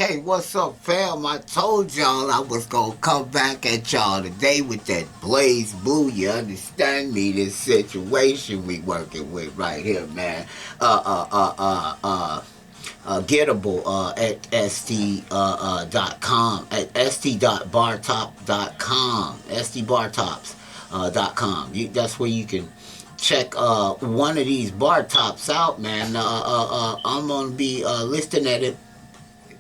Okay, what's up, fam? I told y'all I was gonna come back at y'all today with that BlazeBlue. You understand me? This situation we working with right here, man. Gettable at st.com at st.bartop.com stbartops.com. That's where you can check one of these bar tops out, man. I'm gonna be listing at it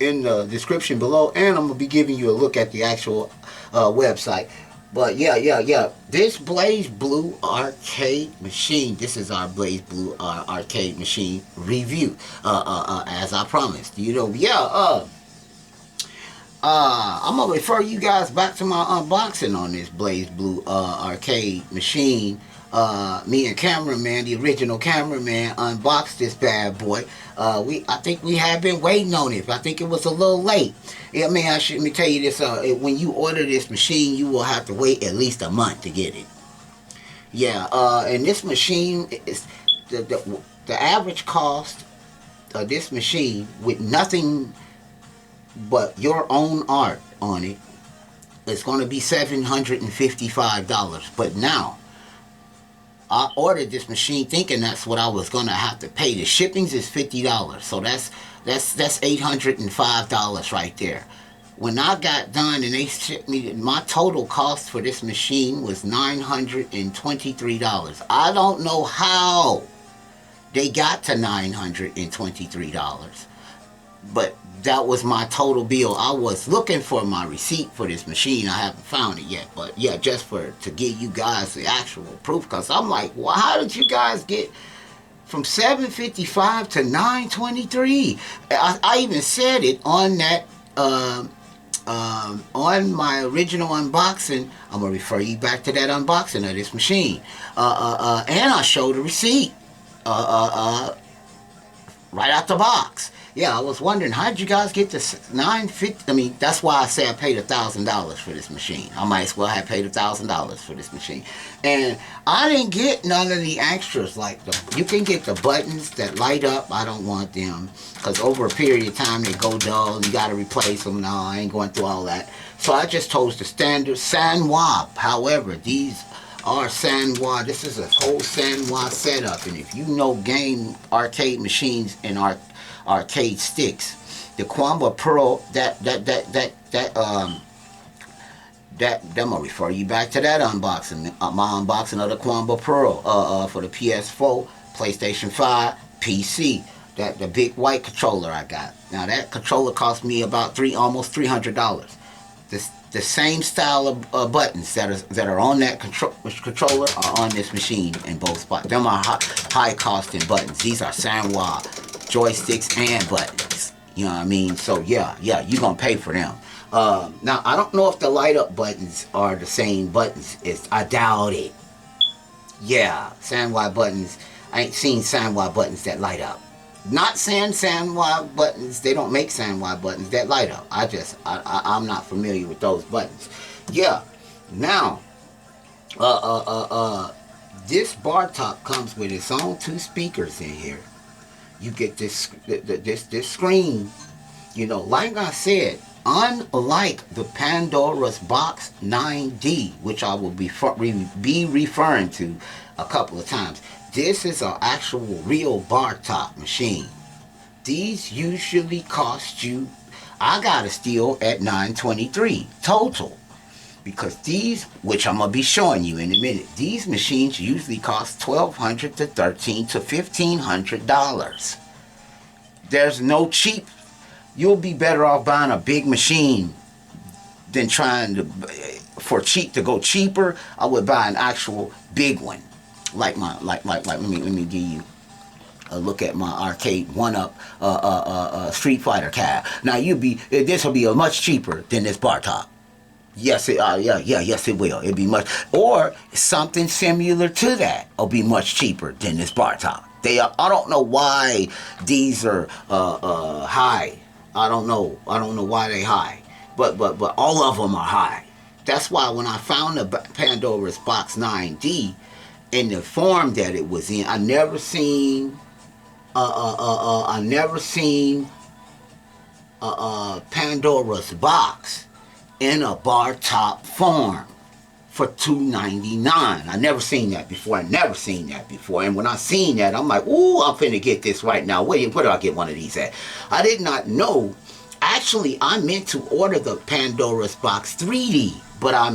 in the description below, and I'm gonna be giving you a look at the actual website. But yeah. This BlazeBlue arcade machine. This is our BlazeBlue arcade machine review. As I promised, I'm gonna refer you guys back to my unboxing on this BlazeBlue arcade machine. Me and cameraman, the original cameraman, unboxed this bad boy. I think we have been waiting on it. I think it was a little late. Let me tell you this. When you order this machine, you will have to wait at least a month to get it. Yeah. And this machine is the average cost of this machine with nothing but your own art on it is going to be $755. But now, I ordered this machine thinking that's what I was gonna have to pay. The shippings is $50, so that's $805 right there. When I got done and they shipped me, my total cost for this machine was $923. I don't know how they got to $923, but that was my total bill. I was looking for my receipt for this machine. I haven't found it yet, but yeah, just to give you guys the actual proof, because I'm like, well, how did you guys get from $755 to $923? I even said it on that on my original unboxing. I'm gonna refer you back to that unboxing of this machine, and I showed the receipt right out the box. Yeah, I was wondering, how did you guys get to $950? I mean, that's why I say I paid $1,000 for this machine. I might as well have paid $1,000 for this machine. And I didn't get none of the extras. Like, you can get the buttons that light up. I don't want them, because over a period of time they go dull and you got to replace them. No, I ain't going through all that. So I just chose the standard Sanwa. However, these are Sanwa. This is a whole Sanwa setup. And if you know game arcade machines and arcade sticks, the Quamba Pro, I'm gonna refer you back to that unboxing, my unboxing of the Quamba Pro for the PS4, PlayStation 5, PC. The big white controller I got. Now that controller cost me about almost $300. The same style of buttons that are on that controller are on this machine in both spots. Them are high costing buttons. These are Sanwa joysticks and buttons. You know what I mean? So yeah, you're gonna pay for them. Now I don't know if the light up buttons are the same buttons. I doubt it. Yeah, Sanwa buttons. I ain't seen Sanwa buttons that light up. Not saying Sanwa buttons, they don't make Sanwa buttons that light up. I'm not familiar with those buttons. Yeah. Now, this bar top comes with its own 2 speakers in here. You get this screen. You know, like I said, unlike the Pandora's Box 9D, which I will be referring to a couple of times, this is an actual real bar top machine. These usually cost you, I got a steal at $923 total. Because these, which I'm going to be showing you in a minute, these machines usually cost $1,200 to $1,300 to $1,500. There's no cheap. You'll be better off buying a big machine than trying to go cheaper. I would buy an actual big one. Let me give you a look at my arcade 1-up Street Fighter cab. Now this will be a much cheaper than this bar top. Yes, yes it will. It'll be much, or something similar to that will be much cheaper than this bar top. I don't know why these are high. I don't know why they high, but all of them are high. That's why when I found the Pandora's Box 9D in the form that it was in, I never seen Pandora's box in a BARTOP form for $2.99. I never seen that before. I never seen that before. And when I seen that, I'm like, ooh, I'm finna get this right now. Wait, where do I get one of these at? I did not know. Actually, I meant to order the Pandora's box 3D, but I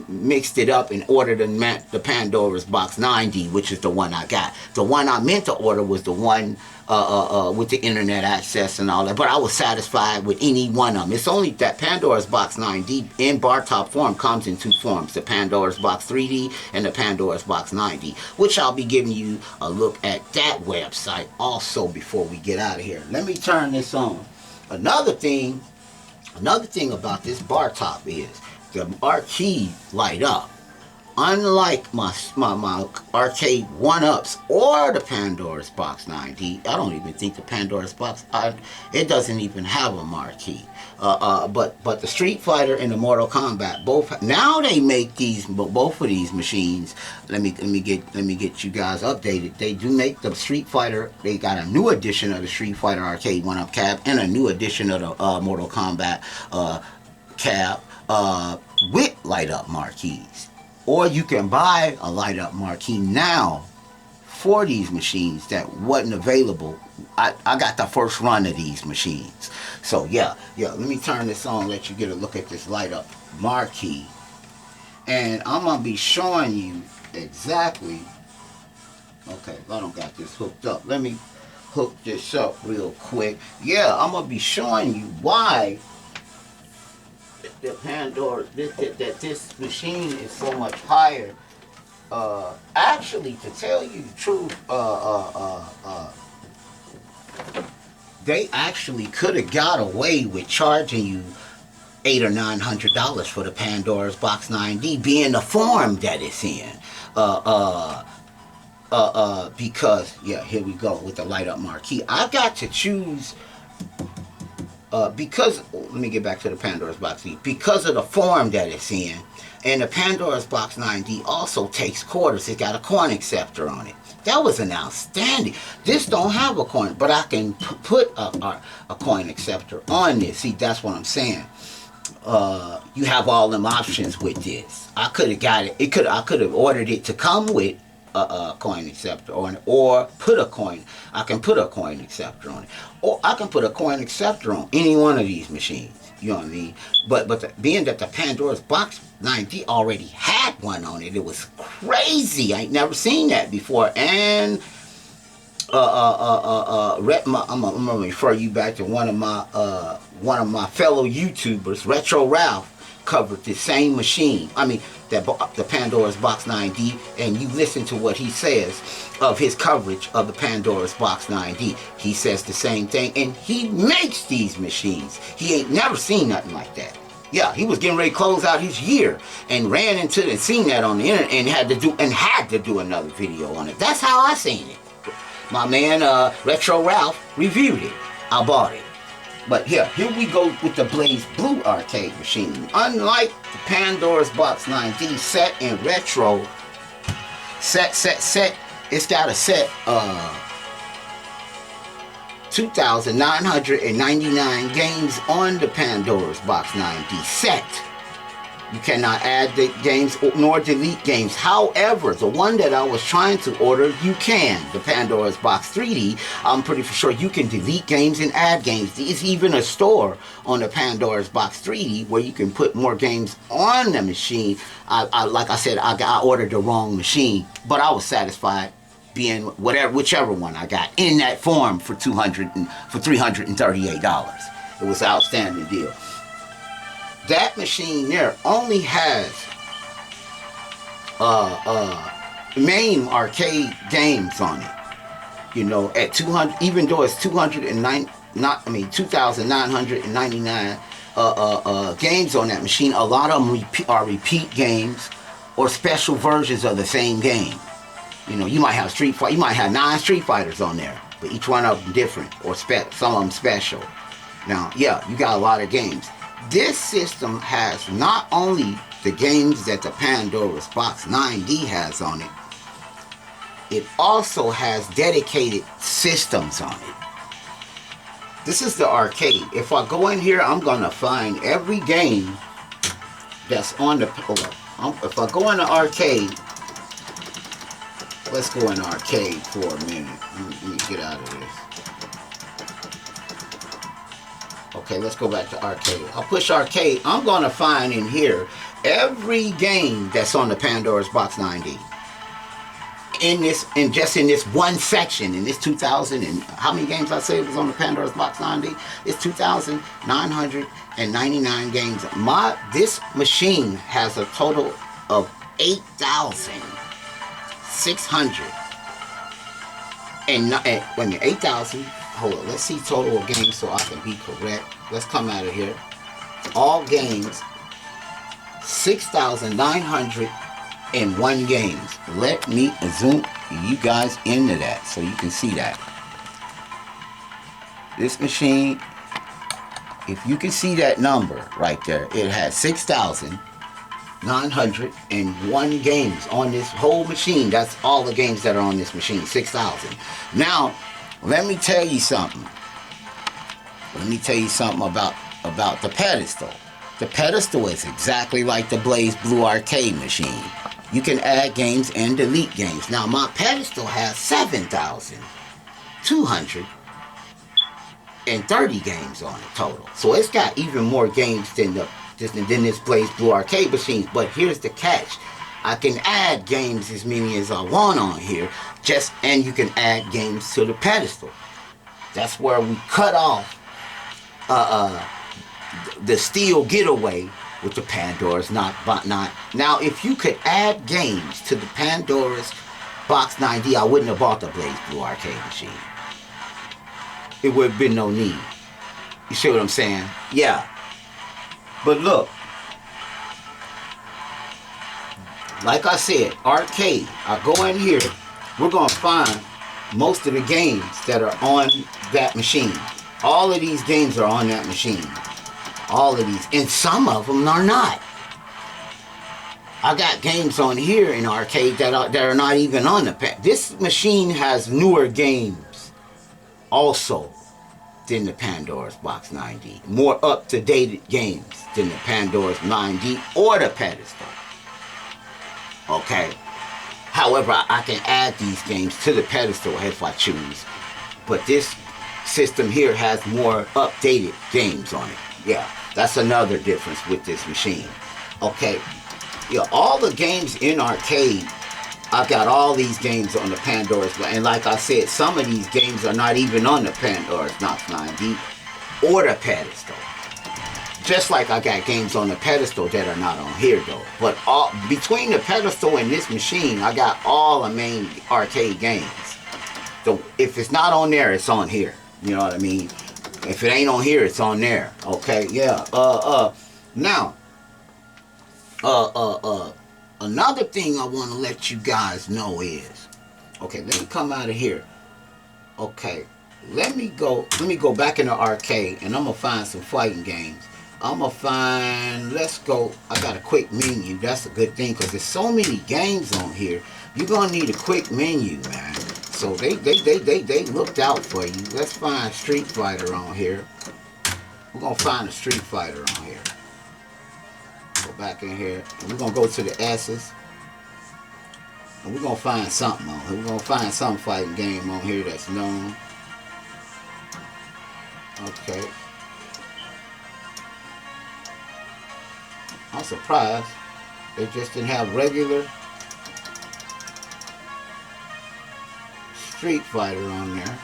mixed it up and ordered the Pandora's box 9D, which is the one I got. The one I meant to order was the one with the internet access and all that, but I was satisfied with any one of them. It's only that Pandora's box 9D in BARTOP form comes in two forms, the Pandora's box 3D and the Pandora's box 9D, which I'll be giving you a look at that website also before we get out of here. Let me turn this on. Another thing about this BARTOP is the marquee light up. Unlike my arcade 1-ups or the Pandora's box 9D, I don't even think the Pandora's box, it doesn't even have a marquee. But the Street Fighter and the Mortal Kombat both, now they make both of these machines. Let me get you guys updated. They do make the Street Fighter. They got a new edition of the Street Fighter arcade 1-up cab and a new edition of the Mortal Kombat cab with light up marquees. Or you can buy a light up marquee now for these machines that wasn't available. I got the first run of these machines. So yeah, let me turn this on, let you get a look at this light up marquee. And I'm going to be showing you exactly, okay, I don't got this hooked up. Let me hook this up real quick. Yeah, I'm going to be showing you why the Pandora, this machine is so much higher. Actually, to tell you the truth, they actually could have got away with charging you $800 or $900 for the Pandora's box 9D, being the form that it's in. Because yeah, here we go with the light up marquee. I got to choose. Because, let me get back to the Pandora's box 9D, because of the form that it's in, and the Pandora's box 9D also takes quarters. It got a coin acceptor on it. That was an outstanding. This don't have a coin, but I can put a coin acceptor on this. See, that's what I'm saying. You have all them options with this. I could have got it. I could have ordered it to come with a coin acceptor on it, or put a coin. I can put a coin acceptor on it, or I can put a coin acceptor on any one of these machines. You know what I mean? But being that the Pandora's box 9D already had one on it, it was crazy. I ain't never seen that before. And I'm gonna refer you back to one of my fellow YouTubers, Retro Ralph, covered the same machine. I mean, the Pandora's box 9D, and you listen to what he says of his coverage of the Pandora's box 9D. He says the same thing, and he makes these machines. He ain't never seen nothing like that. Yeah, he was getting ready to close out his year and ran into it and seen that on the internet and had to do another video on it. That's how I seen it. My man Retro Ralph reviewed it. I bought it. But here we go with the Blazeblue arcade machine. Unlike the Pandora's box 9D set in retro, it's got a set 2,999 games on the Pandora's box 9D set. You cannot add the games nor delete games. However, the one that I was trying to order, you can. The Pandora's box 3D, I'm pretty sure you can delete games and add games. There's even a store on the Pandora's box 3D where you can put more games on the machine. Like I said, I ordered the wrong machine, but I was satisfied being whichever one I got in that form for $338. It was an outstanding deal. That machine there only has main arcade games on it. You know, at 200, even though it's 2,999 games on that machine, a lot of them are repeat games or special versions of the same game. You know, you might have you might have 9 Street Fighters on there, but each one of them different or some of them special. Now, yeah, you got a lot of games. This system has not only the games that the Pandora's box 9D has on it, it also has dedicated systems on it. This is the arcade. If I go in here, I'm gonna find every game that's on the. Hold up. If I go in the arcade, let's go in the arcade for a minute. Let me get out of this. Okay, let's go back to arcade. I'll push arcade. I'm gonna find in here every game that's on the Pandora's Box 9D. Just in this one section, in this 2,000 and how many games I said was on the Pandora's Box 9D? It's 2,999 games. This machine has a total of 8,600 and wait a minute, 8,000. Hold on, let's see total of games so I can be correct. Let's come out of here. All games, 6,901 games. Let me zoom you guys into that so you can see that. This machine, if you can see that number right there, it has 6,901 games on this whole machine. That's all the games that are on this machine, 6,000. Now, let me tell you something. Let me tell you something about the pedestal. The pedestal is exactly like the Blazeblue arcade machine. You can add games and delete games. Now my pedestal has 7,230 games on it total. So it's got even more games than this Blazeblue arcade machine. But here's the catch. I can add games as many as I want on here. And you can add games to the pedestal. That's where we cut off the steel getaway with the Pandora's not. Now, if you could add games to the Pandora's Box 9D, I wouldn't have bought the Blazeblue arcade machine. It would have been no need. You see what I'm saying? Yeah. But look, like I said, arcade. I go in here, we're going to find most of the games that are on that machine. All of these games are on that machine. All of these. And some of them are not. I got games on here in arcade that are not even on the pad. This machine has newer games also than the Pandora's Box 9D. More up-to-date games than the Pandora's 9D or the pedestal. Okay. However, I can add these games to the pedestal if I choose. But this system here has more updated games on it. Yeah, that's another difference with this machine. Okay. Yeah, all the games in arcade, I've got all these games on the Pandora's. And like I said, some of these games are not even on the Pandora's Box 9D or the pedestal. Just like I got games on the pedestal that are not on here though. But between the pedestal and this machine, I got all the main arcade games. So if it's not on there, it's on here. You know what I mean? If it ain't on here, it's on there. Okay, yeah. Now, another thing I want to let you guys know is, okay, let me come out of here. Okay, let me go back in the arcade and I'm gonna find some fighting games. I'm gonna find, let's go, I got a quick menu. That's a good thing because there's so many games on here. You're gonna need a quick menu, man. So they looked out for you. Let's find Street Fighter on here. We're gonna find a Street Fighter on here. Go back in here. And we're gonna go to the S's. And we're gonna find something on here. We're gonna find some fighting game on here that's known. Okay. I'm surprised they just didn't have regular Street Fighter on there.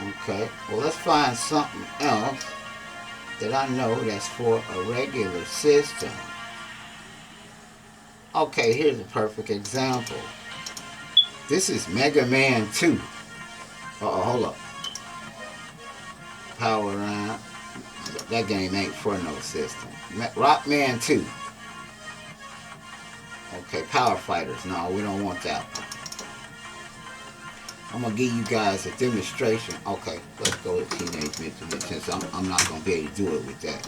Okay, well let's find something else that I know that's for a regular system. Okay, here's a perfect example. This is Mega Man 2. Hold up. Power Round. That game ain't for no system. Rockman 2. Okay, Power Fighters. No, we don't want that one. I'm going to give you guys a demonstration. Okay, let's go with Teenage Mutant Ninja since I'm not going to be able to do it with that.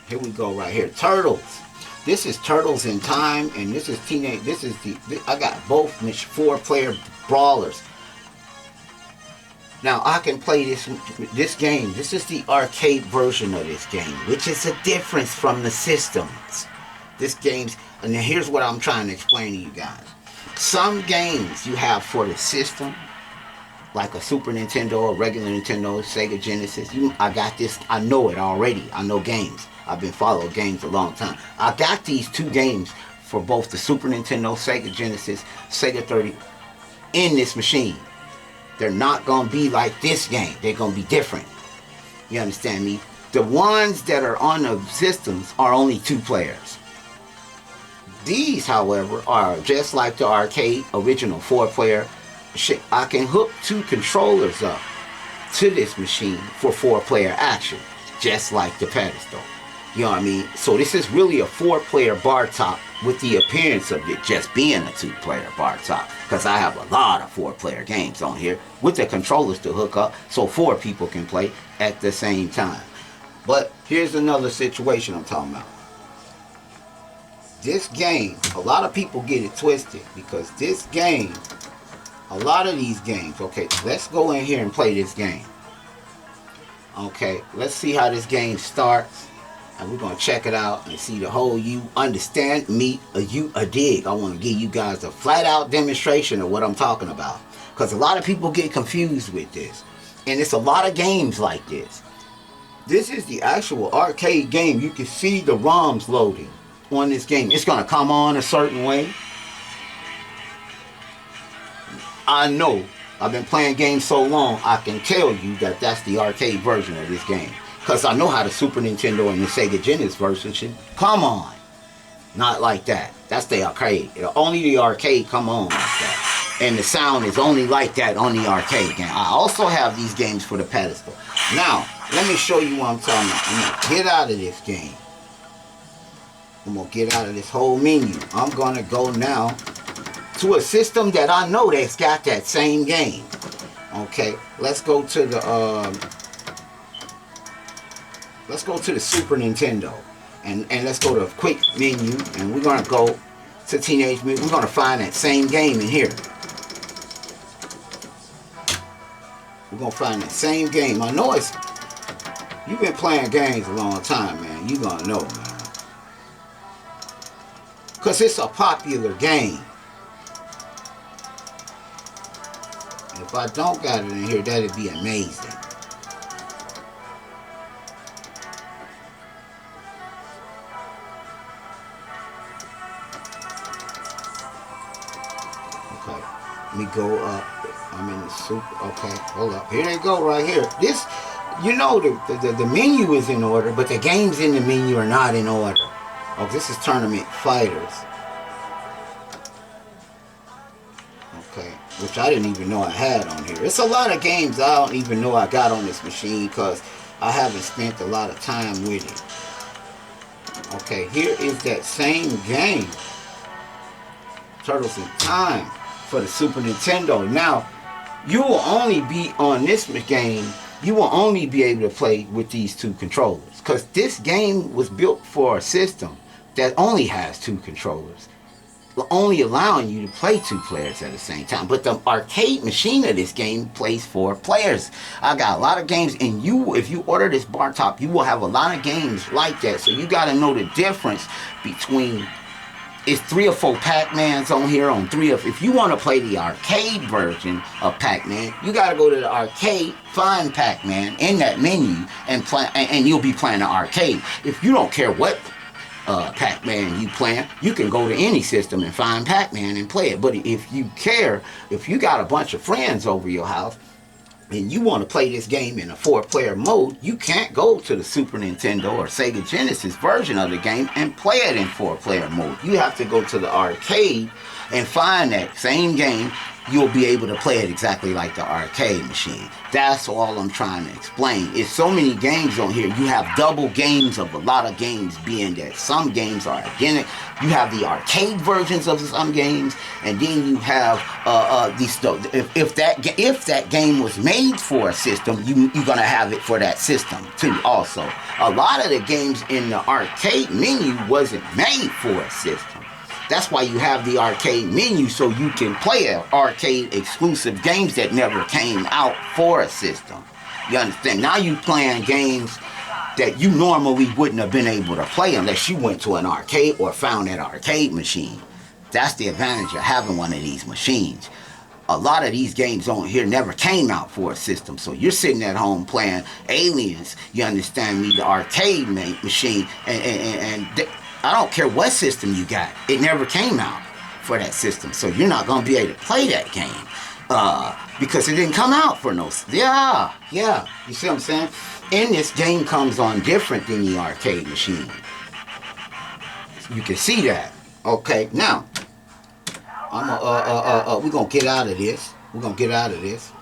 Here we go right here. Turtles. This is Turtles in Time, and this is Teenage. This is I got both 4-player brawlers. Now I can play this game. This is the arcade version of this game, which is a difference from the systems. This game's, and then here's what I'm trying to explain to you guys. Some games you have for the system, like a Super Nintendo, a regular Nintendo, Sega Genesis. I got this. I know it already. I know games. I've been following games a long time. I got these two games for both the Super Nintendo, Sega Genesis, Sega 30 in this machine. They're not going to be like this game. They're going to be different. You understand me? The ones that are on the systems are only 2 players. These, however, are just like the arcade original 4-player. I can hook 2 controllers up to this machine for 4-player action, just like the pedestal. You know what I mean? So this is really a 4-player BARTOP with the appearance of it just being a 2-player BARTOP. Because I have a lot of 4-player games on here with the controllers to hook up so 4 people can play at the same time. But here's another situation I'm talking about. This game, a lot of people get it twisted because this game, a lot of these games, okay, let's go in here and play this game. Okay, let's see how this game starts. And we're going to check it out and see the whole you understand me, a dig. I want to give you guys a flat out demonstration of what I'm talking about. Because a lot of people get confused with this. And it's a lot of games like this. This is the actual arcade game. You can see the ROMs loading on this game. It's going to come on a certain way. I know. I've been playing games so long, I can tell you that that's the arcade version of this game. Because I know how the Super Nintendo and the Sega Genesis version should come on. Not like that. That's the arcade. Only the arcade come on like that. And the sound is only like that on the arcade game. I also have these games for the pedestal. Now, let me show you what I'm talking about. I'm going to get out of this game. I'm going to get out of this whole menu. I'm going to go now to a system that I know that's got that same game. Okay, let's go to the Super Nintendo, and let's go to a quick menu, and we're gonna go to Teenage Mutant. We're gonna find that same game in here. We're gonna find that same game. I know you've been playing games a long time, man. You gonna know, man, because it's a popular game. And if I don't got it in here, that'd be amazing. Okay, let me go up. I'm in the super. Okay, hold up. Here they go, right here. This, you know, the menu is in order, but the games in the menu are not in order. Oh, this is Tournament Fighters. Okay, which I didn't even know I had on here. It's a lot of games I don't even know I got on this machine because I haven't spent a lot of time with it. Okay, here is that same game, Turtles in Time, for the Super Nintendo. Now, you will only be on this game, you will only be able to play with these 2 controllers, because this game was built for a system that only has 2 controllers, only allowing you to play 2 players at the same time. But the arcade machine of this game plays 4 players. I got a lot of games, and if you order this BARTOP, you will have a lot of games like that. So you got to know the difference between, it's 3 or 4 Pac-Mans on here. If you want to play the arcade version of Pac-Man, you got to go to the arcade, find Pac-Man in that menu, and play, and you'll be playing the arcade. If you don't care what Pac-Man you playing, you can go to any system and find Pac-Man and play it. But if you care, if you got a bunch of friends over your house and you want to play this game in a 4-player mode, you can't go to the Super Nintendo or Sega Genesis version of the game and play it in 4-player mode. You have to go to the arcade and find that same game. You'll be able to play it exactly like the arcade machine. That's all I'm trying to explain. It's so many games on here. You have double games of a lot of games, being that some games are identical. You have the arcade versions of some games, and then you have these. If that game was made for a system, you're gonna have it for that system too. Also, a lot of the games in the arcade menu wasn't made for a system. That's why you have the arcade menu, so you can play arcade exclusive games that never came out for a system. You understand? Now you playing games that you normally wouldn't have been able to play unless you went to an arcade or found that arcade machine. That's the advantage of having one of these machines. A lot of these games on here never came out for a system. So you're sitting at home playing Aliens, you understand me, the arcade machine, and I don't care what system you got, it never came out for that system. So you're not going to be able to play that game because it didn't come out for no... Yeah, you see what I'm saying? And this game comes on different than the arcade machine. You can see that. Okay, now... we're gonna get out of this. We're gonna get out of this.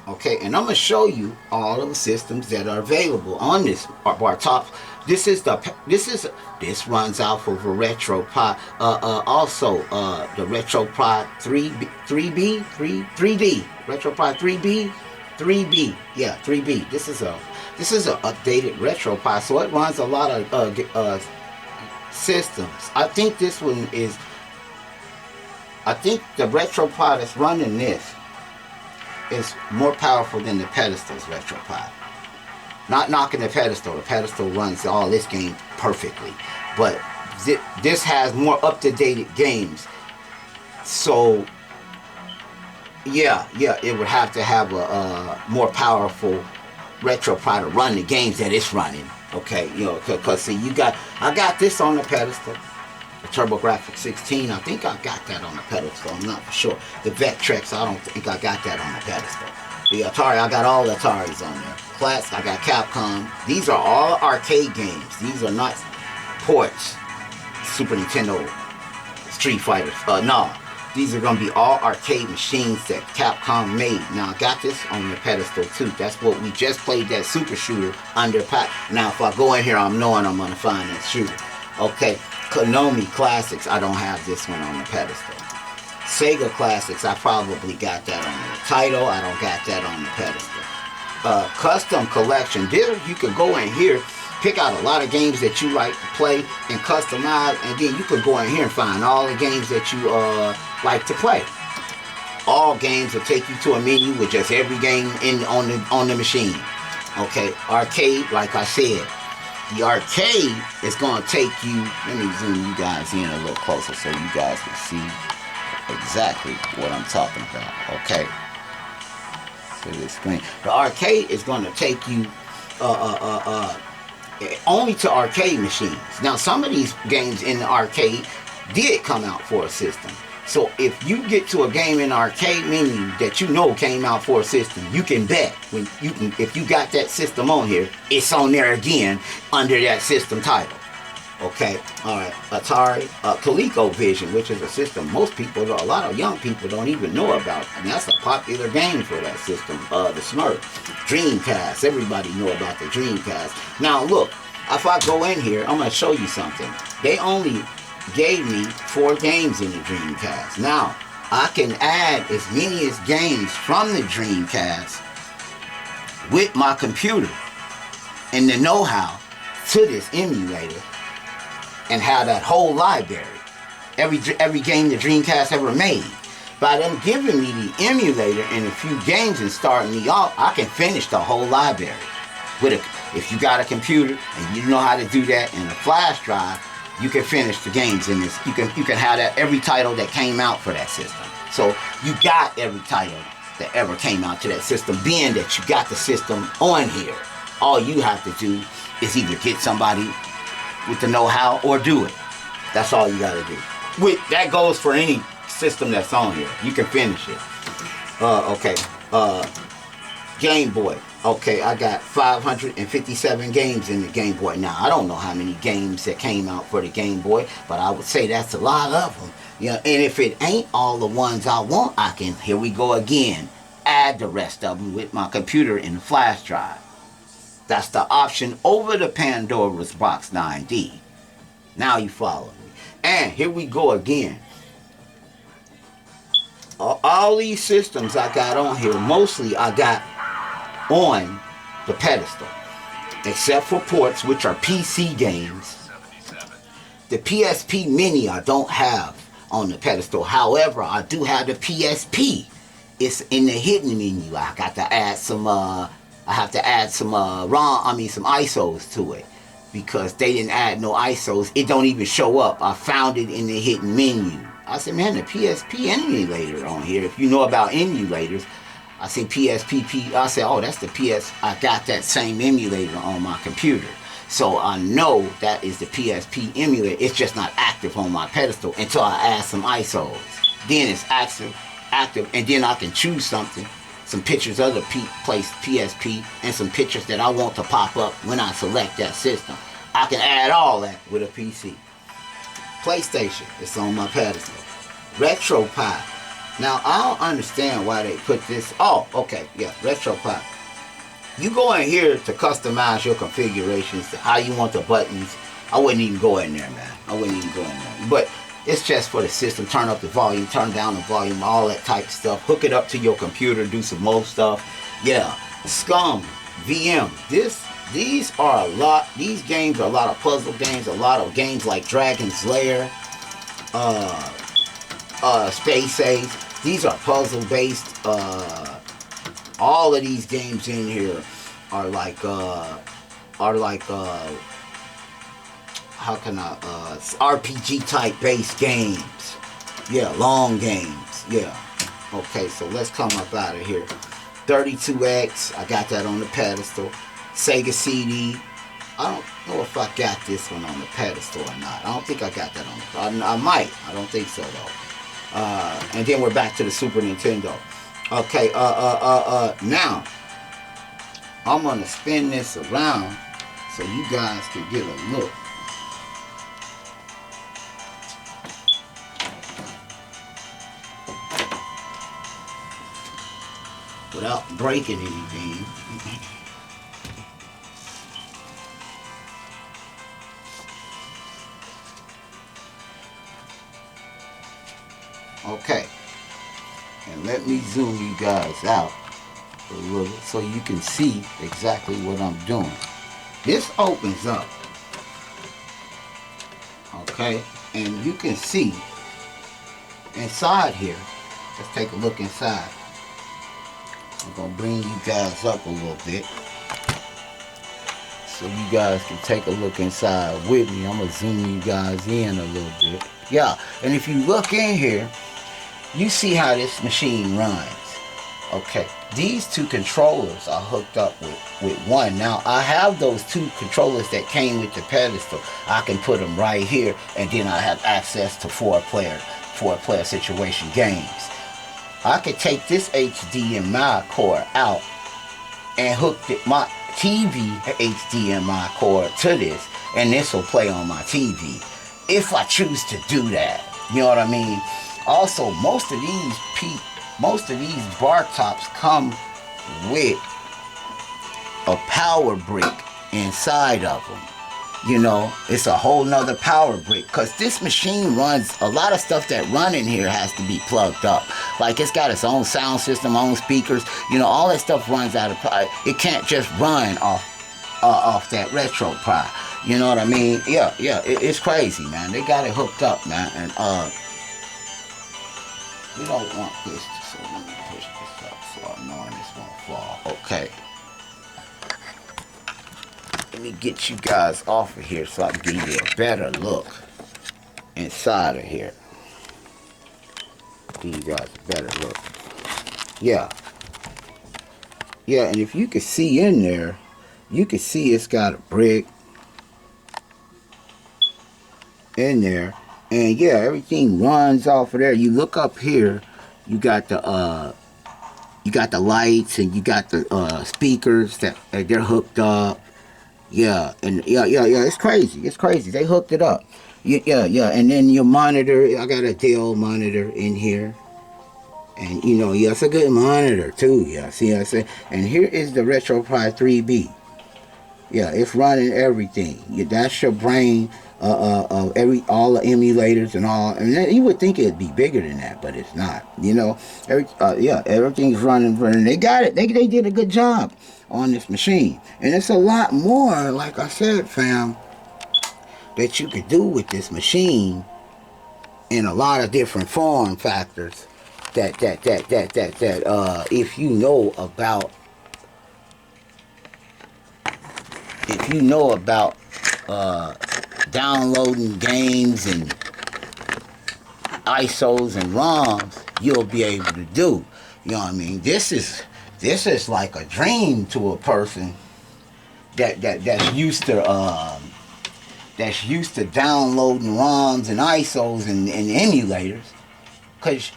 Okay, and I'm gonna show you all of the systems that are available on this BARTOP. This runs off of a RetroPie. Also the RetroPie 3D. RetroPie 3B. Yeah, 3B. This is a updated RetroPie, so it runs a lot of systems. I think this one is... I think the RetroPie that's running this is more powerful than the Pedestal's RetroPie. Not knocking the Pedestal. The Pedestal runs all this game perfectly. But this has more up-to-date games. So, yeah, it would have to have a more powerful RetroPie to run the games that it's running. Okay, you know, because see, I got this on the pedestal, the TurboGrafx 16. I think I got that on the pedestal. I'm not for sure. The Vectrex, I don't think I got that on the pedestal. The Atari, I got all the Ataris on there. Classic, I got Capcom. These are all arcade games. These are not ports. Super Nintendo, Street Fighters. No. These are going to be all arcade machines that Capcom made. Now, I got this on the pedestal, too. That's what we just played, that Super Shooter under pack. Now, if I go in here, I'm knowing I'm going to find that shooter. Okay, Konami Classics, I don't have this one on the pedestal. Sega Classics, I probably got that on the title. I don't got that on the pedestal. Custom Collection, there you can go in here, pick out a lot of games that you like to play and customize, and then you can go in here and find all the games that you like to play. All games will take you to a menu with just every game on the machine. Okay, arcade, like I said, the arcade is going to take you. Let me zoom you guys in a little closer so you guys can see exactly what I'm talking about. Okay, so this screen, the arcade is going to take you only to arcade machines. Now, some of these games in the arcade did come out for a system. So if you get to a game in arcade menu that you know came out for a system, you can bet if you got that system on here, it's on there again under that system title. Okay, all right. Atari, ColecoVision, which is a system most people, a lot of young people don't even know about. And that's a popular game for that system. The Smurf, Dreamcast. Everybody know about the Dreamcast. Now look, if I go in here, I'm going to show you something. They only gave me 4 games in the Dreamcast. Now, I can add as many as games from the Dreamcast with my computer and the know-how to this emulator and have that whole library. Every game the Dreamcast ever made. By them giving me the emulator and a few games and starting me off, I can finish the whole library. If you got a computer and you know how to do that in a flash drive, you can finish the games in this. You can have that every title that came out for that system. So you got every title that ever came out to that system, being that you got the system on here. All you have to do is either get somebody with the know-how or do it. That's all you got to do. That goes for any system that's on here. You can finish it. Okay. Game Boy. Okay, I got 557 games in the Game Boy. Now, I don't know how many games that came out for the Game Boy, but I would say that's a lot of them. Yeah, and if it ain't all the ones I want, I can, here we go again, add the rest of them with my computer in the flash drive. That's the option over the Pandora's Box 9D. Now you follow me. And here we go again. All these systems I got on here, mostly I got on the pedestal, except for ports, which are PC games. The PSP Mini I don't have on the pedestal. However, I do have the PSP. It's in the hidden menu. I got to add some I have to add some some ISOs to it, because they didn't add no ISOs. It don't even show up. I found it in the hidden menu. I said, man, the PSP emulator on here. If you know about emulators, I see PSP. I said, oh, that's the PS. I got that same emulator on my computer. So I know that is the PSP emulator. It's just not active on my pedestal until I add some ISOs. Then it's active, and then I can choose something. Some pictures of the PSP and some pictures that I want to pop up when I select that system. I can add all that with a PC. PlayStation, it's on my pedestal. RetroPie. Now, I don't understand why they put this. Oh, okay, yeah, RetroPie. You go in here to customize your configurations, how you want the buttons. I wouldn't even go in there, man. I wouldn't even go in there. But it's just for the system. Turn up the volume, turn down the volume, all that type of stuff. Hook it up to your computer, do some more stuff. Yeah, Scum, VM. These are a lot. These games are a lot of puzzle games. A lot of games like Dragon's Lair, Space Ace. These are puzzle based. All of these games in here are like how can I RPG type based games. Yeah, long games. Yeah. Okay, so let's come up out of here. 32X, I got that on the pedestal. Sega CD. I don't know if I got this one on the pedestal or not. I don't think I got that on the I might. I don't think so though. And then we're back to the Super Nintendo. Okay, now I'm gonna spin this around so you guys can get a look. Without breaking anything. Okay. And let me zoom you guys out a little so you can see exactly what I'm doing. This opens up. Okay. And you can see inside here. Let's take a look inside. I'm going to bring you guys up a little bit so you guys can take a look inside with me. I'm going to zoom you guys in a little bit. Yeah, and if you look in here, you see how this machine runs. Okay, these two controllers are hooked up with one. Now, I have those two controllers that came with the pedestal. I can put them right here, and then I have access to four-player situation games. I could take this HDMI cord out and hook my TV HDMI cord to this, and this will play on my TV if I choose to do that. You know what I mean? Also, most of these BARTOPs come with a power brick inside of them. You know, it's a whole nother power brick, because this machine runs a lot of stuff that run in here has to be plugged up. Like, it's got its own sound system, own speakers, you know, all that stuff runs out of it can't just run off that RetroPie. You know what I mean? Yeah, it's crazy, man. They got it hooked up, man. And we don't want this, so let me push this up so I know this won't fall. Okay. Let me get you guys off of here so I can give you a better look inside of here. Give you guys a better look. Yeah. Yeah, and if you can see in there, you can see it's got a brick in there. And yeah, everything runs off of there. You look up here, you got the lights, and you got the speakers that they're hooked up. Yeah, and yeah, it's crazy. It's crazy. They hooked it up. Yeah, and then your monitor, I got a Dell monitor in here. And, you know, yeah, it's a good monitor, too. Yeah, see what I say? And here is the RetroPie 3B. Yeah, it's running everything. Yeah, that's your brain of all the emulators and all. And you would think it'd be bigger than that, but it's not. You know, everything's running. They got it. They did a good job on this machine. And it's a lot more, like I said, fam. that you can do with this machine in a lot of different form factors that if you know about downloading games and ISOs and ROMs, you'll be able to do. You know what I mean? This is like a dream to a person that's used to downloading ROMs and ISOs and emulators, because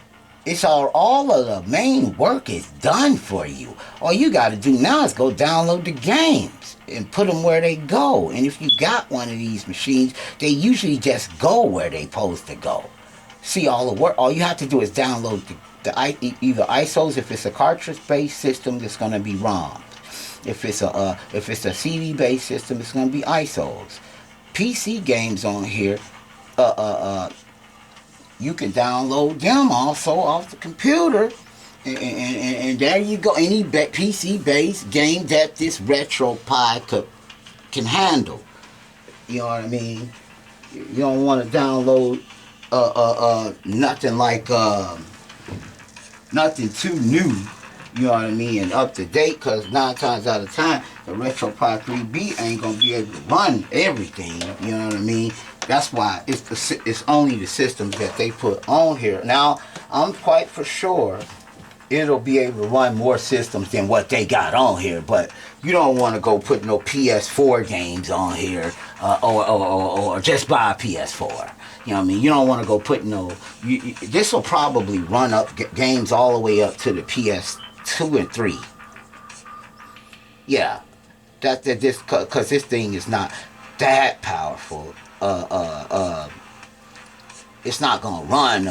it's all of the main work is done for you. All you got to do now is go download the games and put them where they go. And if you got one of these machines, they usually just go where they supposed to go. See all the work. All you have to do is download either ISOs if it's a cartridge-based system. That's going to be ROMs. If it's a CD-based system, it's going to be ISOs. PC games on here, you can download them also off the computer, and there you go. Any PC-based game that this RetroPie can handle. You know what I mean? You don't want to download nothing like nothing too new. You know what I mean, and up to date, because 9 times out of 10, the RetroPie 3B ain't gonna be able to run everything. You know what I mean? That's why it's only the systems that they put on here. Now, I'm quite for sure it'll be able to run more systems than what they got on here, but you don't want to go put no PS4 games on here, or just buy a PS4. You know what I mean? You don't want to go put no. This will probably run up games all the way up to the PS2 and 3. Yeah, because this thing is not that powerful. It's not gonna run.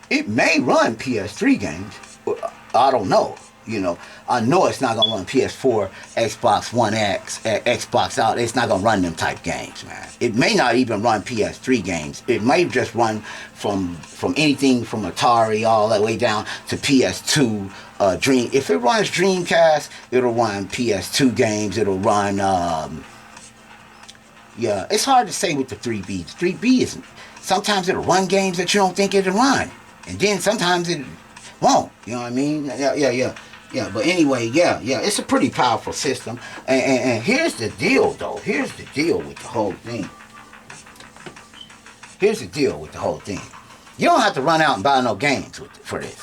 It may run PS3 games. I don't know. You know, I know it's not gonna run PS4, Xbox One X, Xbox out. It's not gonna run them type games, man. It may not even run PS3 games. It may just run from anything from Atari all that way down to PS2. Dream. If it runs Dreamcast, it'll run PS2 games. It'll run. Yeah, it's hard to say with the 3B. 3B is sometimes it'll run games that you don't think it'll run, and then sometimes it won't. You know what I mean? Yeah. But anyway, yeah. It's a pretty powerful system. And here's the deal, though. Here's the deal with the whole thing. You don't have to run out and buy no games for this.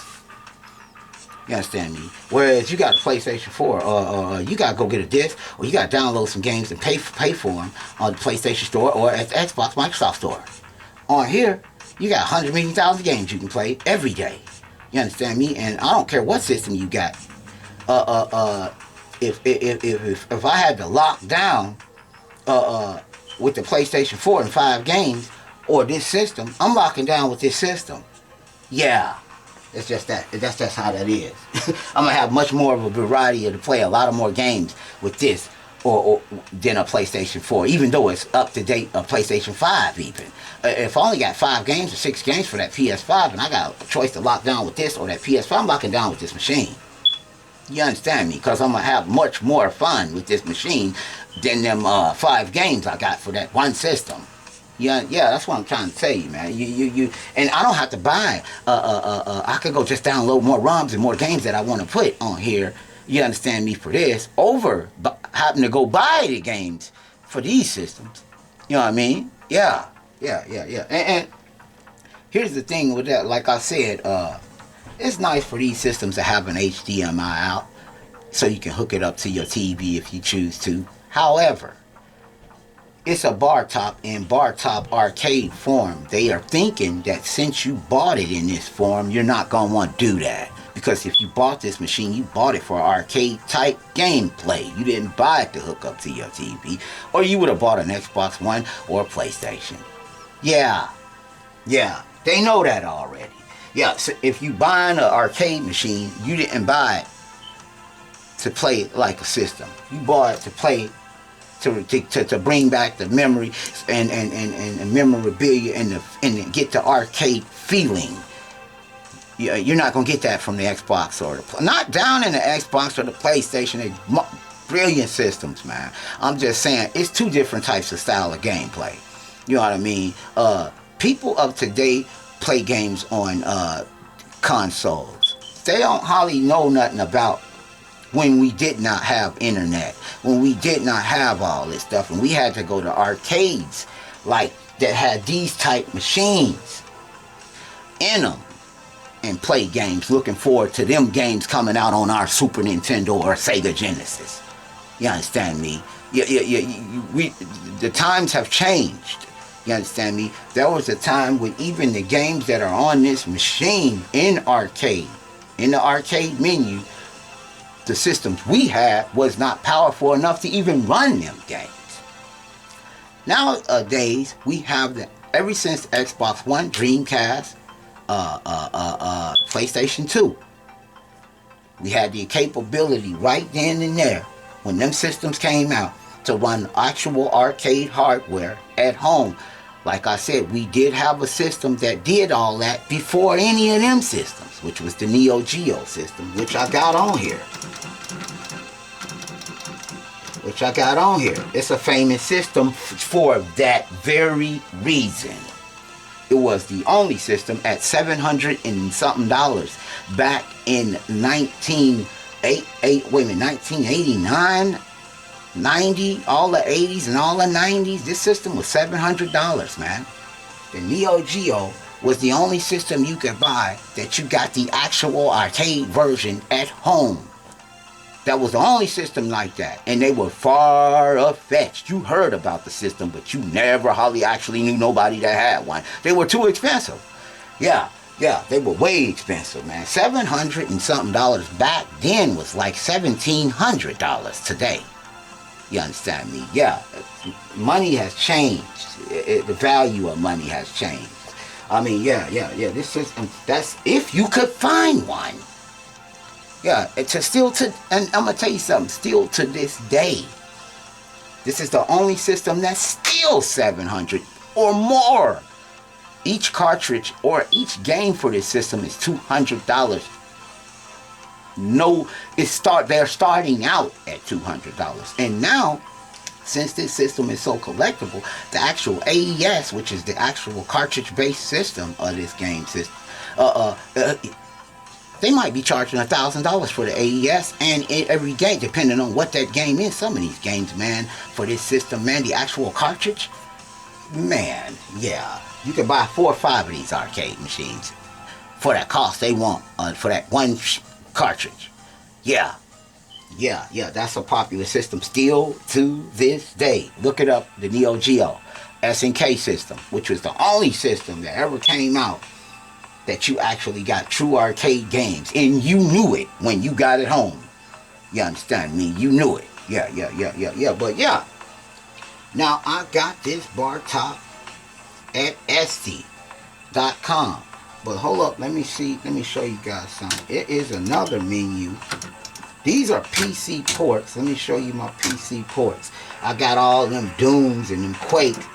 You understand me? Whereas you got a PlayStation 4, or you got to go get a disc, or you got to download some games and pay for them on the PlayStation Store or at the Xbox Microsoft Store. On here, you got 100 million thousand games you can play every day. You understand me? And I don't care what system you got. If I had to lock down with the PlayStation 4 and 5 games or this system, I'm locking down with this system. Yeah. It's just that. That's how that is. I'm gonna have much more of a variety to play, a lot of more games with this or than a PlayStation 4, even though it's up to date a PlayStation 5 even. If I only got 5 games or 6 games for that PS5 and I got a choice to lock down with this or that PS5, I'm locking down with this machine. You understand me? Because I'm gonna have much more fun with this machine than them 5 games I got for that one system. Yeah, that's what I'm trying to say, man. You, and I don't have to buy. I could go just download more ROMs and more games that I want to put on here. You understand me, for this over having to go buy the games for these systems. You know what I mean? Yeah. And here's the thing with that. Like I said, it's nice for these systems to have an HDMI out, so you can hook it up to your TV if you choose to. However, it's a BARTOP in BARTOP arcade form. They are thinking that since you bought it in this form, you're not going to want to do that. Because if you bought this machine, you bought it for arcade type gameplay. You didn't buy it to hook up to your TV. Or you would have bought an Xbox One or a PlayStation. Yeah. They know that already. Yeah, so if you buying an arcade machine, you didn't buy it to play it like a system. You bought it to play to bring back the memory and memorabilia and get the arcade feeling. You're not gonna get that from the Xbox or not down in the Xbox or the PlayStation. Brilliant systems, man. I'm just saying, it's two different types of style of gameplay. You know what I mean? People of today play games on consoles. They don't hardly know nothing about when we did not have internet, when we did not have all this stuff, and we had to go to arcades like that had these type machines in them and play games, looking forward to them games coming out on our Super Nintendo or Sega Genesis. You understand me? The times have changed. You understand me? There was a time when even the games that are on this machine in the arcade menu, the systems we had was not powerful enough to even run them games. Nowadays, we have ever since Xbox One, Dreamcast, PlayStation 2, we had the capability right then and there when them systems came out to run actual arcade hardware at home. Like I said, we did have a system that did all that before any of them systems, which was the Neo Geo system, which I got on here. It's a famous system for that very reason. It was the only system at $700 and something back in 1989, 90, all the 80s and all the 90s. This system was $700, man. The Neo Geo was the only system you could buy that you got the actual arcade version at home. That was the only system like that. And they were far-fetched. You heard about the system, but you never hardly actually knew nobody that had one. They were too expensive. Yeah, they were way expensive, man. $700 and something back then was like $1,700 today. You understand me? Yeah, money has changed. The value of money has changed. I mean, yeah. This system, that's if you could find one. Yeah, and I'm gonna tell you something. Still to this day, this is the only system that's still $700 or more. Each cartridge or each game for this system is $200. They're starting out at $200, and now, since this system is so collectible, the actual AES, which is the actual cartridge-based system of this game system, they might be charging $1,000 for the AES and every game, depending on what that game is. Some of these games, man, for this system, man, the actual cartridge, man, yeah, you can buy 4 or 5 of these arcade machines for that cost they want for that one cartridge. Yeah, that's a popular system still to this day. Look it up, the Neo Geo SNK system, which was the only system that ever came out that you actually got true arcade games, and you knew it when you got it home. You understand me? You knew it. Yeah. But yeah, now I got this BARTOP at ESTY.com. But hold up, let me show you guys something. It is another menu. These are PC ports. Let me show you my PC ports. I got all them Dooms and them Quakes,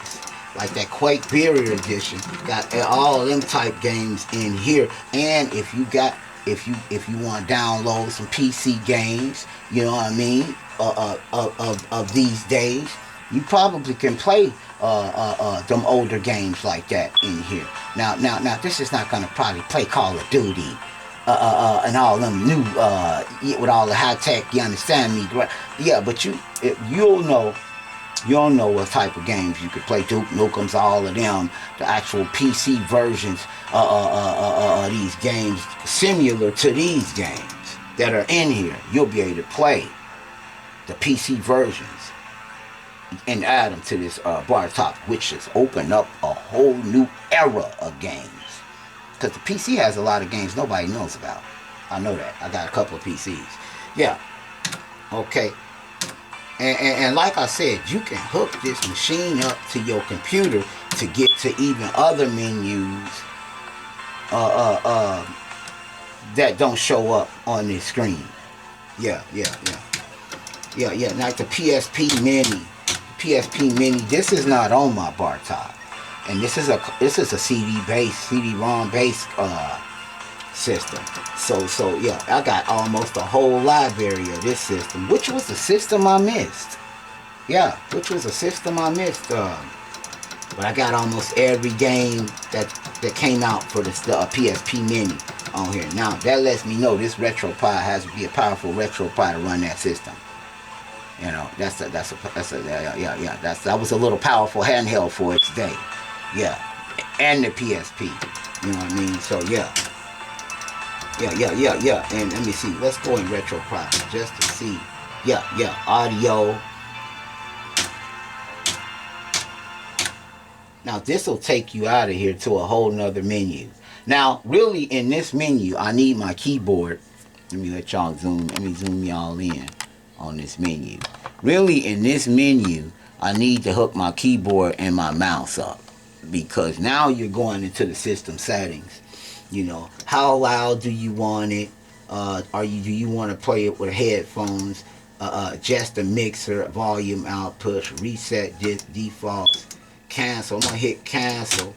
like that Quake Beer Edition. Got all of them type games in here. And if you want to download some PC games, you know what I mean, of these days, you probably can play them older games like that in here. Now this is not gonna probably play Call of Duty and all them new with all the high tech. You understand me? Yeah, but you'll know what type of games you could play. Duke Nukem's, all of them, the actual PC versions of these games, similar to these games that are in here. You'll be able to play the PC versions and add them to this BARTOP, which has opened up a whole new era of games. Because the PC has a lot of games nobody knows about. I know that. I got a couple of PCs. Yeah. Okay. And like I said, you can hook this machine up to your computer to get to even other menus that don't show up on this screen. Yeah. Like the PSP Mini. PSP Mini. This is not on my BARTOP, and this is a CD-ROM based system. So yeah, I got almost a whole library of this system, which was the system I missed. Yeah, which was a system I missed. But I got almost every game that came out for the PSP Mini on here. Now that lets me know this RetroPie has to be a powerful RetroPie to run that system. You know, that was a little powerful handheld for its day. Yeah, and the PSP. You know what I mean? So yeah. And let me see. Let's go in RetroPie just to see. Yeah. Audio. Now this will take you out of here to a whole nother menu. Now, really in this menu, I need my keyboard. Let me let y'all zoom. Let me zoom y'all in on this menu. Really in this menu, I need to hook my keyboard and my mouse up, because now you're going into the system settings. You know, how loud do you want it? Do you want to play it with headphones? Just a mixer, volume output, reset defaults, cancel. I'm gonna hit cancel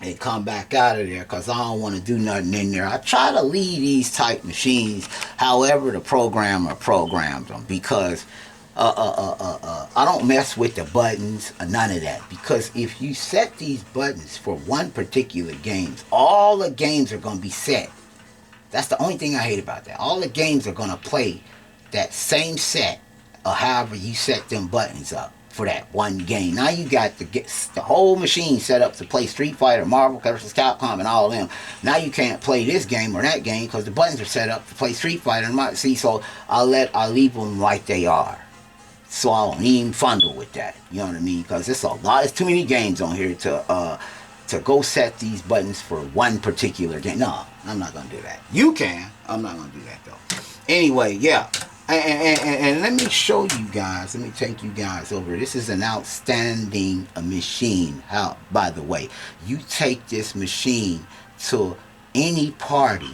and come back out of there because I don't want to do nothing in there. I try to leave these type machines however the programmer programmed them, because I don't mess with the buttons or none of that, because if you set these buttons for one particular game, all the games are going to be set. That's the only thing I hate about that. All the games are going to play that same set, or however you set them buttons up for that one game. Now you got the whole machine set up to play Street Fighter, Marvel vs. Capcom, and all of them. Now you can't play this game or that game because the buttons are set up to play Street Fighter. See, so I'll leave them like they are. So I don't even fumble with that. You know what I mean? Because it's a lot. It's too many games on here to go set these buttons for one particular game. No, I'm not gonna do that. You can. I'm not gonna do that though. Anyway, yeah. And let me show you guys. Let me take you guys over. This is an outstanding machine. How, by the way, you take this machine to any party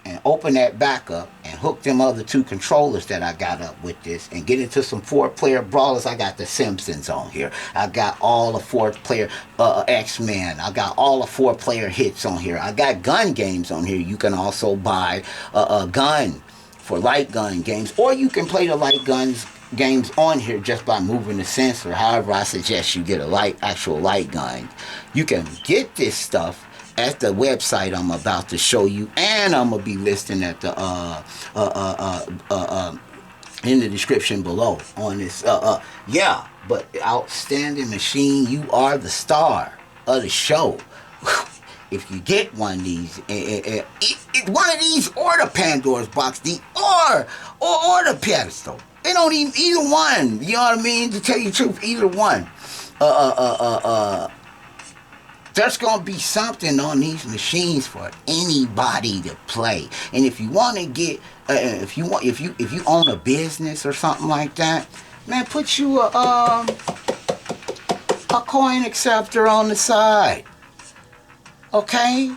and open that back up and hook them other two controllers that I got up with this and get into some 4-player brawlers. I got the Simpsons on here. I got all the 4-player X-Men. I got all the 4-player hits on here. I got gun games on here. You can also buy a gun for light gun games, or you can play the light guns games on here just by moving the sensor. However, I suggest you get a actual light gun. You can get this stuff at the website I'm about to show you, and I'm gonna be listing at the in the description below on this. Yeah, but outstanding machine. You are the star of the show. If you get one of these, one of these, or the Pandora's box, or the pedestal. They don't even either one. You know what I mean? To tell you the truth, either one. There's gonna be something on these machines for anybody to play. And if you want to get, if you own a business or something like that, man, put you a coin acceptor on the side. Okay,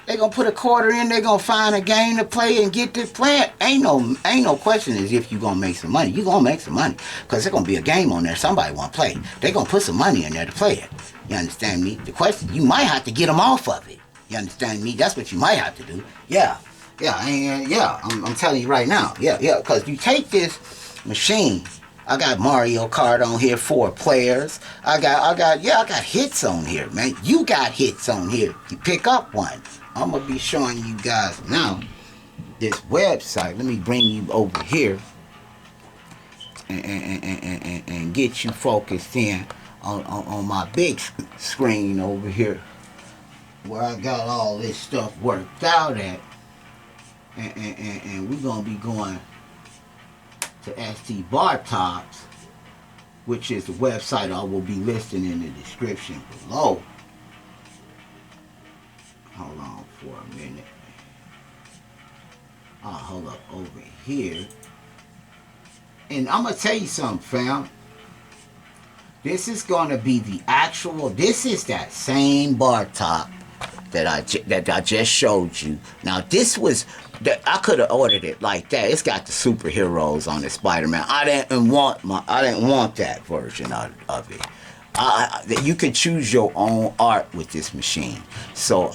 they gonna put a quarter in. They gonna find a game to play and get this playing. Ain't no question as if you gonna make some money. You gonna make some money because there's gonna be a game on there somebody wanna play. They gonna put some money in there to play it. You understand me? The question, you might have to get them off of it. You understand me? That's what you might have to do. Yeah. I'm telling you right now. Yeah. Because you take this machine. I got Mario Kart on here, 4 players. I got hits on here, man. You got hits on here. You pick up one. I'm gonna be showing you guys now this website. Let me bring you over here and get you focused in on my big screen over here, where I got all this stuff worked out at, and we're gonna be going to ESTY BARTOPS, which is the website I will be listing in the description below. Hold on for a minute. I'll hold up over here, and I'm gonna tell you something, fam. This is gonna be the actual. This is that same BARTOP that I just showed you. Now this was that I could have ordered it like that. It's got the superheroes on the Spider-Man. I didn't want that version of it. that you can choose your own art with this machine. So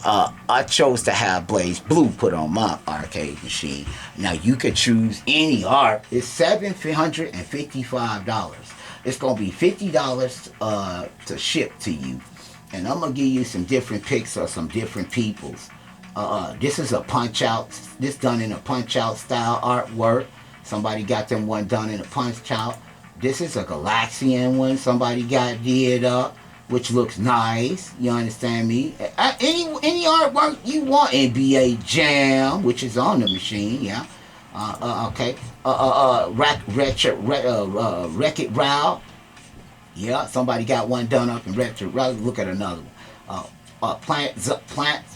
I chose to have Blazeblue put on my arcade machine. Now you could choose any art. It's $755. It's gonna be $50 to ship to you, and I'm gonna give you some different pics of some different peoples. This is a punch out. This done in a punch out style artwork. Somebody got them one done in a punch out. This is a Galaxian one somebody got did up, which looks nice. You understand me? Any artwork you want. NBA Jam, which is on the machine, yeah. Okay. Wreck-It Ralph. Yeah, somebody got one done up in Wreck-It Ralph. Look at another one. Plants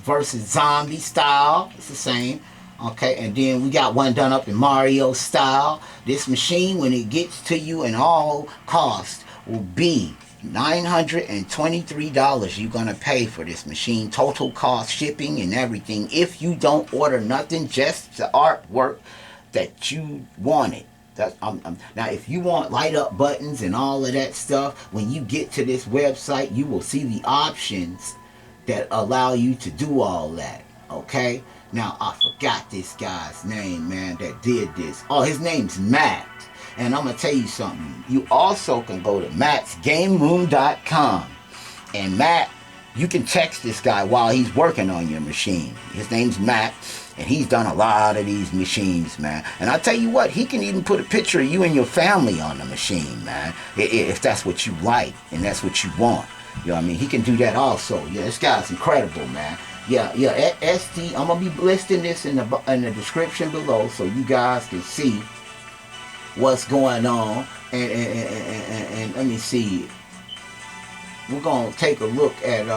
versus Zombie style. It's the same. Okay, and then we got one done up in Mario style. This machine, when it gets to you in all cost, will be $923 you're going to pay for this machine. Total cost, shipping, and everything. If you don't order nothing, just the artwork that you wanted. Now, if you want light up buttons and all of that stuff, when you get to this website, you will see the options that allow you to do all that. Okay? Now, I forgot this guy's name, man, that did this. Oh, his name's Matt. And I'm going to tell you something. You also can go to mattsgameroom.com. And Matt, you can text this guy while he's working on your machine. His name's Matt, and he's done a lot of these machines, man. And I'll tell you what, he can even put a picture of you and your family on the machine, man, if that's what you like and that's what you want. You know what I mean? He can do that also. Yeah, this guy's incredible, man. Yeah, ESTY. I'm gonna be listing this in the description below so you guys can see what's going on. And let me see. We're gonna take a look at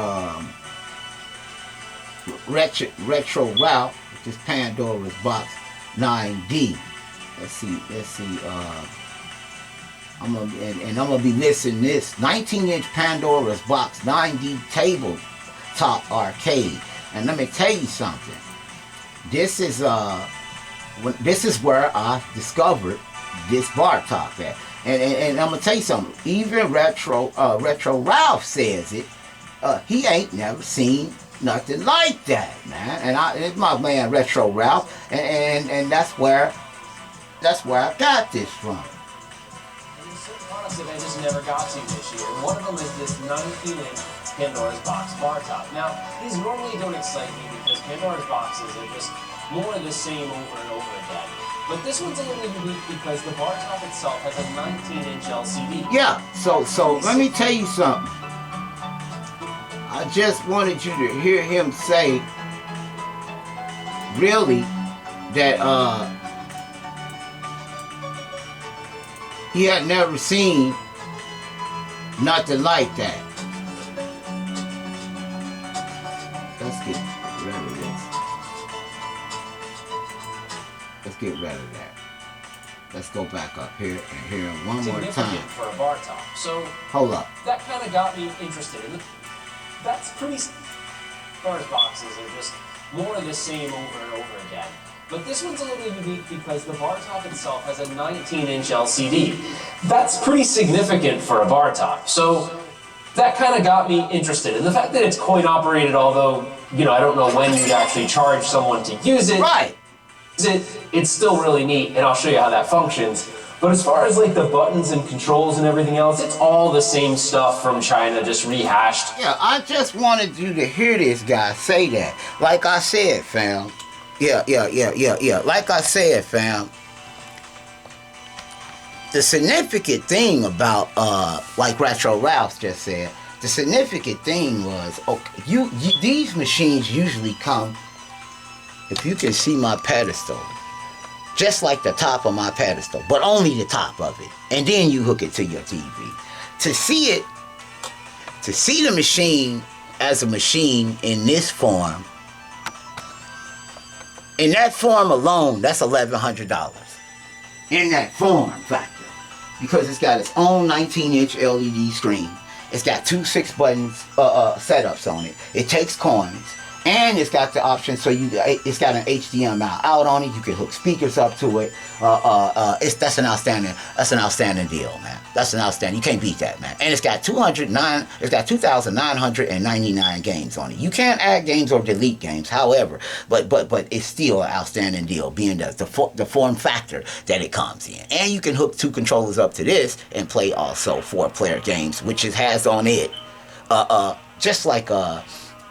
Retro Ralph, which is Pandora's Box 9D. Let's see. I'm gonna be listing this 19-inch Pandora's Box 9D tabletop arcade. And let me tell you something. This is where I discovered this BARTOP at. And I'm gonna tell you something. Even Retro Ralph says it. He ain't never seen nothing like that, man. And it's my man Retro Ralph, and that's where I got this from. That I just never got to this year. One of them is this 19-inch Pandora's Box BARTOP. Now, these normally don't excite me because Pandora's boxes are just more of the same over and over again. But this one's a little unique because the BARTOP itself has a 19-inch LCD. Yeah, so let me tell you something. I just wanted you to hear him say, really, that he had never seen nothing like that. Let's get rid of this. Let's get rid of that. Let's go back up here and hear him one more time. For a BARTOP. So hold up. That kind of got me interested. That's pretty. Pandora's boxes are just more of the same over and over again. But this one's a little unique because the BARTOP itself has a 19-inch LCD. That's pretty significant for a BARTOP. So that kind of got me interested. And the fact that it's coin operated, although, you know, I don't know when you'd actually charge someone to use it. Right. It's still really neat, and I'll show you how that functions. But as far as like the buttons and controls and everything else, it's all the same stuff from China, just rehashed. Yeah, I just wanted you to hear this guy say that. Like I said, fam. Yeah. Like I said, fam, the significant thing about, like Retro Ralph just said, the significant thing was, okay, these machines usually come, if you can see my pedestal, just like the top of my pedestal, but only the top of it. And then you hook it to your TV. To see the machine as a machine in this form, in that form alone, that's $1,100. In that form factor. Because it's got its own 19-inch LED screen. It's got two 6-button setups on it. It takes coins. And it's got the option, so it's got an HDMI out on it. You can hook speakers up to it. That's an outstanding deal, man. That's an outstanding. You can't beat that, man. And it's got 2,999 games on it. You can't add games or delete games, however, but it's still an outstanding deal, being the form factor that it comes in. And you can hook 2 controllers up to this and play also 4-player games, which it has on it. Just like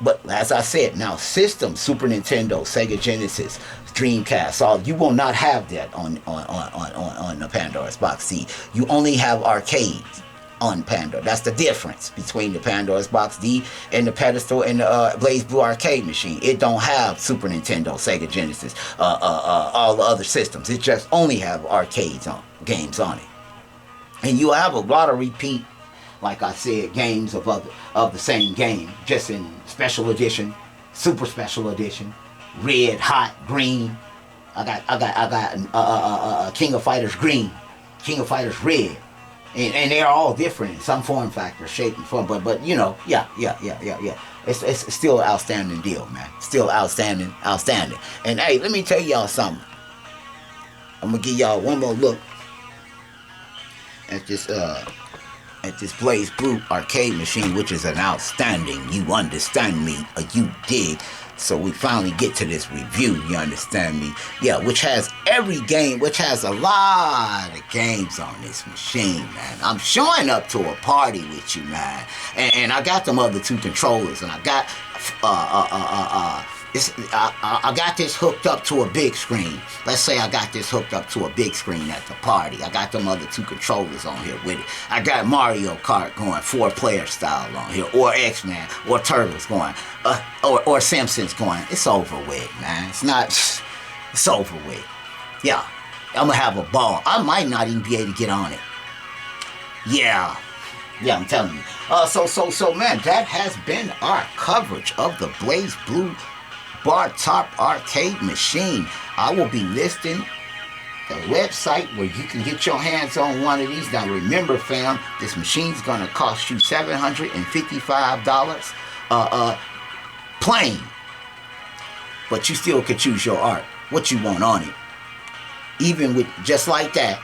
But as I said, now system, Super Nintendo, Sega Genesis, Dreamcast, you will not have that on the Pandora's Box D. You only have arcades on Pandora. That's the difference between the Pandora's Box D and the pedestal and the BlazeBlue arcade machine. It don't have Super Nintendo, Sega Genesis, all the other systems. It just only have games on it. And you have a lot of repeat, like I said, games of the same game, just in special edition, super special edition, red, hot, green. I got King of Fighters green, King of Fighters red, and they're all different in some form factor, shape, and form. But you know, yeah. It's still an outstanding deal, man. Still outstanding. And hey, let me tell y'all something. I'm gonna give y'all one more look at this BlazeBlue arcade machine, which is an outstanding, you understand me, or you dig. So we finally get to this review, you understand me? Yeah, which has every game, which has a lot of games on this machine, man. I'm showing up to a party with you, man. And I got them other 2 controllers, and I got I got this hooked up to a big screen. Let's say I got this hooked up to a big screen at the party. I got them other 2 controllers on here with it. I got Mario Kart going, 4-player style on here, or X-Men, or Turtles going, or Simpsons going. It's over with, man. It's over with. Yeah, I'm gonna have a ball. I might not even be able to get on it. Yeah, I'm telling you. So man, that has been our coverage of the BlazeBlue BARTOP arcade machine. I will be listing the website where you can get your hands on one of these. Now remember, fam, this machine's gonna cost you $755 plain, but you still could choose your art, what you want on it. Even with just like that,